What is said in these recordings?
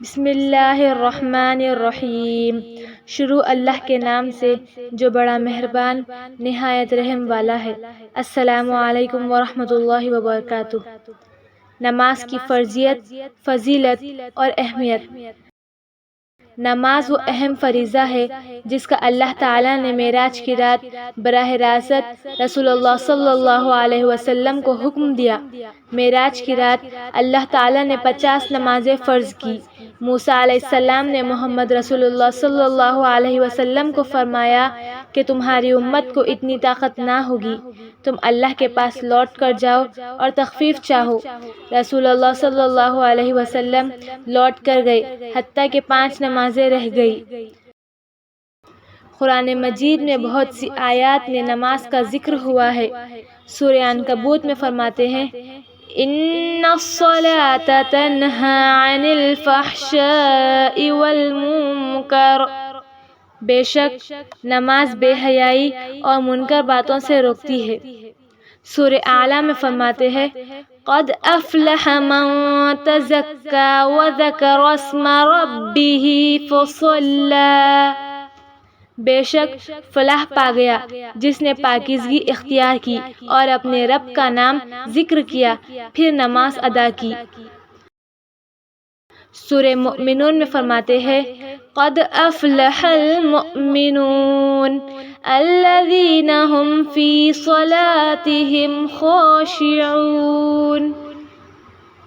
بسم اللہ الرحمن الرحیم۔ شروع اللہ کے نام سے جو بڑا مہربان نہایت رحم والا ہے۔ السلام علیکم ورحمۃ اللہ وبرکاتہ۔ نماز کی فرضیت، فضیلت اور اہمیت۔ نماز وہ اہم فریضہ ہے جس کا اللہ تعالیٰ نے معراج کی رات براہ راست رسول اللہ صلی اللہ علیہ وسلم کو حکم دیا۔ معراج کی رات اللہ تعالیٰ نے 50 نمازیں فرض کی۔ موسیٰ علیہ السلام نے محمد رسول اللہ صلی اللہ علیہ وسلم کو فرمایا کہ تمہاری امت کو اتنی طاقت نہ ہوگی، تم اللہ کے پاس لوٹ کر جاؤ اور تخفیف چاہو۔ رسول اللہ صلی اللہ علیہ وسلم لوٹ کر گئے حتیٰ کہ 5 نمازیں رہ گئی۔ قرآن مجید میں بہت سی آیات میں نماز کا ذکر ہوا ہے۔ سورہ عنکبوت میں فرماتے ہیں ان الصلاۃ تنہی عن الفحشاء والمنکر، بے شک نماز بے حیائی اور منکر باتوں سے روکتی ہے۔ سورہ اعلیٰ میں فرماتے ہیں قد افلح من تزکی وذکر اسم ربہ فصلی، بے شک فلاح پا گیا جس نے پاکیزگی اختیار کی اور اپنے رب کا نام ذکر کیا پھر نماز ادا کی۔ سورہ مؤمنون میں فرماتے ہیں قد افلح المؤمنون الذین هم فی صلاتهم خاشعون،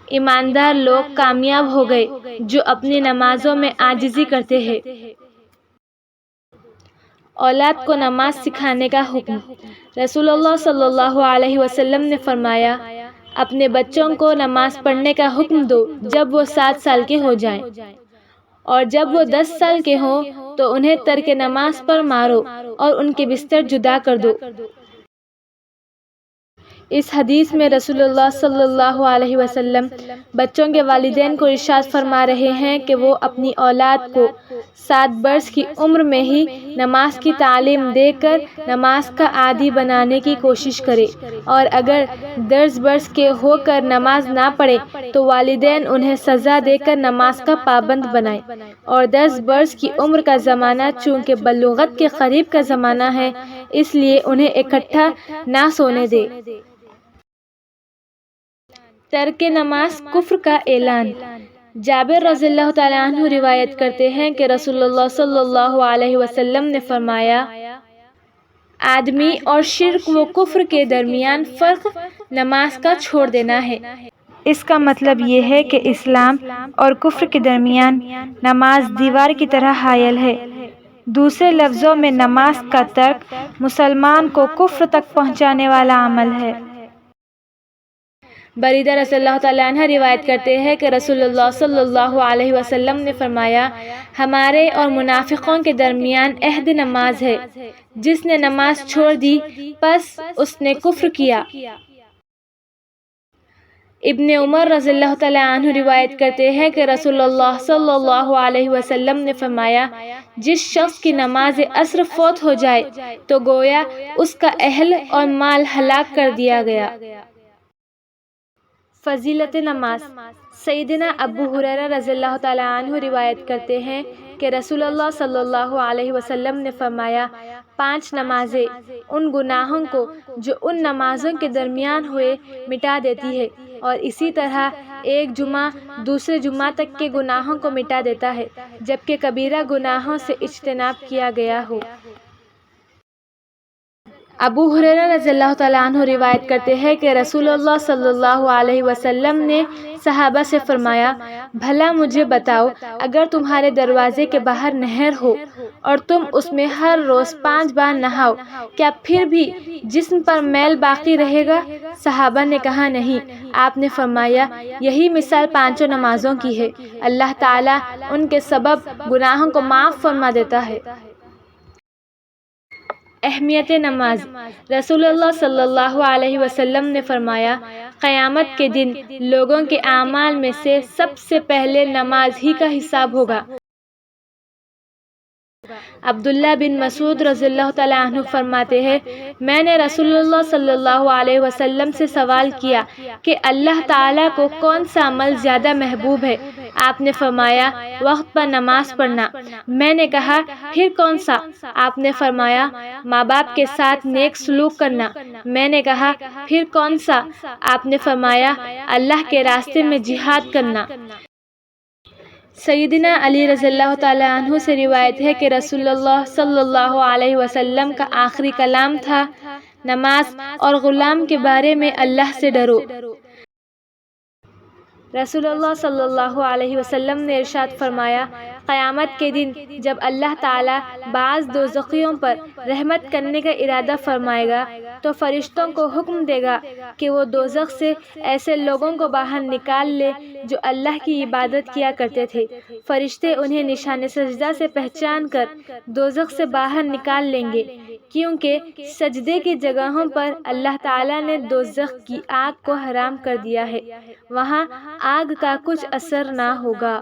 ایماندار لوگ کامیاب ہو گئے جو اپنی نمازوں میں عاجزی کرتے ہیں۔ اولاد کو نماز سکھانے کا حکم۔ رسول اللہ صلی اللہ علیہ وسلم نے فرمایا اپنے بچوں کو نماز پڑھنے کا حکم دو جب وہ 7 سال کے ہو جائیں، اور جب وہ 10 سال کے ہوں تو انہیں ترک نماز پر مارو اور ان کے بستر جدا کر دو۔ اس حدیث میں رسول اللہ صلی اللہ علیہ وسلم بچوں کے والدین کو ارشاد فرما رہے ہیں کہ وہ اپنی اولاد کو 7 برس کی عمر میں ہی نماز کی تعلیم دے کر نماز کا عادی بنانے کی کوشش کرے، اور اگر 10 برس کے ہو کر نماز نہ پڑھے تو والدین انہیں سزا دے کر نماز کا پابند بنائیں، اور 10 برس کی عمر کا زمانہ چونکہ بلوغت کے قریب کا زمانہ ہے اس لیے انہیں اکٹھا نہ سونے دے۔ ترک نماز کفر کا اعلان۔ جابر رضی اللہ تعالیٰ عنہ روایت کرتے ہیں کہ رسول اللہ صلی اللہ علیہ وسلم نے فرمایا آدمی اور شرک و کفر کے درمیان فرق نماز کا چھوڑ دینا ہے۔ اس کا مطلب یہ ہے کہ اسلام اور کفر کے درمیان نماز دیوار کی طرح حائل ہے۔ دوسرے لفظوں میں نماز کا ترک مسلمان کو کفر تک پہنچانے والا عمل ہے۔ بریدہ رضی اللہ تعالیٰ عنہ روایت کرتے ہیں کہ رسول اللہ صلی اللہ علیہ وسلم نے فرمایا ہمارے اور منافقوں کے درمیان عہد نماز ہے، جس نے نماز چھوڑ دی پس اس نے کفر کیا۔ ابن عمر رضی اللہ تعالیٰ عنہ روایت کرتے ہیں کہ رسول اللہ صلی اللہ علیہ وسلم نے فرمایا جس شخص کی نماز عصر فوت ہو جائے تو گویا اس کا اہل اور مال ہلاک کر دیا گیا۔ فضیلت نماز۔ سیدنا ابو ہریرہ رضی اللہ تعالیٰ عنہ روایت کرتے ہیں کہ رسول اللہ صلی اللہ علیہ وسلم نے فرمایا 5 نمازیں ان گناہوں کو جو ان نمازوں کے درمیان ہوئے مٹا دیتی ہے، اور اسی طرح ایک جمعہ دوسرے جمعہ تک کے گناہوں کو مٹا دیتا ہے جبکہ کبیرہ گناہوں سے اجتناب کیا گیا ہو۔ ابو ہریرہ رضی اللہ تعالیٰ عنہ روایت کرتے ہیں کہ رسول اللہ صلی اللہ علیہ وسلم نے صحابہ سے فرمایا بھلا مجھے بتاؤ اگر تمہارے دروازے کے باہر نہر ہو اور تم اس میں ہر روز 5 بار نہاؤ، کیا پھر بھی جسم پر میل باقی رہے گا؟ صحابہ نے کہا نہیں۔ آپ نے فرمایا یہی مثال 5 نمازوں کی ہے، اللہ تعالیٰ ان کے سبب گناہوں کو معاف فرما دیتا ہے۔ اہمیت نماز۔ رسول اللہ صلی اللہ علیہ وسلم نے فرمایا قیامت کے دن لوگوں کے اعمال میں سے سب سے پہلے نماز ہی کا حساب ہوگا۔ عبداللہ بن مسعود رضی اللہ تعالیٰ عنہ فرماتے ہیں میں نے رسول اللہ صلی اللہ علیہ وسلم سے سوال کیا کہ اللہ تعالیٰ کو کون سا عمل زیادہ محبوب ہے؟ آپ نے فرمایا وقت پر نماز پڑھنا۔ میں نے کہا پھر کون سا؟ آپ نے فرمایا ماں باپ کے ساتھ نیک سلوک کرنا۔ میں نے کہا پھر کون سا؟ آپ نے فرمایا اللہ کے راستے میں جہاد کرنا۔ سیدنا علی رضی اللہ تعالیٰ عنہ سے روایت ہے کہ رسول اللہ صلی اللہ علیہ وسلم کا آخری کلام تھا نماز اور غلام کے بارے میں اللہ سے ڈرو۔ رسول اللہ صلی اللہ علیہ وسلم نے ارشاد فرمایا قیامت کے دن جب اللہ تعالیٰ بعض دوزخیوں پر رحمت کرنے کا ارادہ فرمائے گا تو فرشتوں کو حکم دے گا کہ وہ دوزخ سے ایسے لوگوں کو باہر نکال لے جو اللہ کی عبادت کیا کرتے تھے۔ فرشتے انہیں نشان سجدہ سے پہچان کر دوزخ سے باہر نکال لیں گے، کیونکہ سجدے کی جگہوں پر اللہ تعالیٰ نے دوزخ کی آگ کو حرام کر دیا ہے، وہاں آگ کا کچھ اثر نہ ہوگا۔